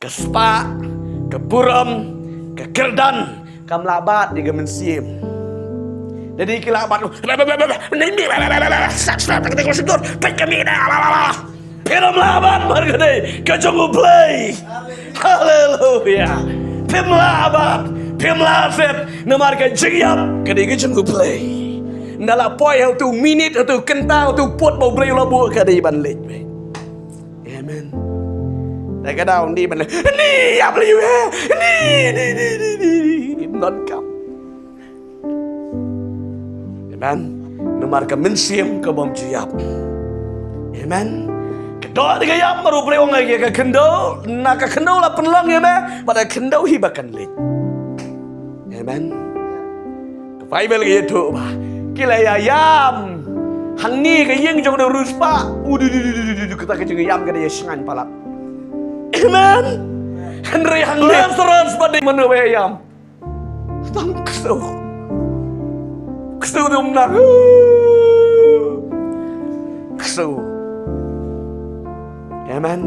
ke spa, ke buram, ke kerdan, ke melabat di gemen siem. Jadi kilabat lu, film laban margade ke jumbo play. Haleluya. Film laban, film laset nomor ke jiap ke di jumbo play. Nala poi tu minit tu kentau tu pot mau play labu ke di ban lej. Amen. แต่ก็ได้องดีมันเลยนี่อย่าไปอยู่นี่นอนกับAmen. Nomor ke mensiam ke bom jiap. Amen. Kedua tiga yap maru pelewang lagi ke kendo, nak ke kendo lah penelang ya be, pada kendo hibakan lid. Amen. Bible lagi itu bah, kila ya yam, hang ni ke yang jong dah ruspa, kita ke jeng yam ke dia sengan palap. Amen. Henry hang Lazarus pada mana be yam, tang kesuh. Kesuh nak, kesuh, amen.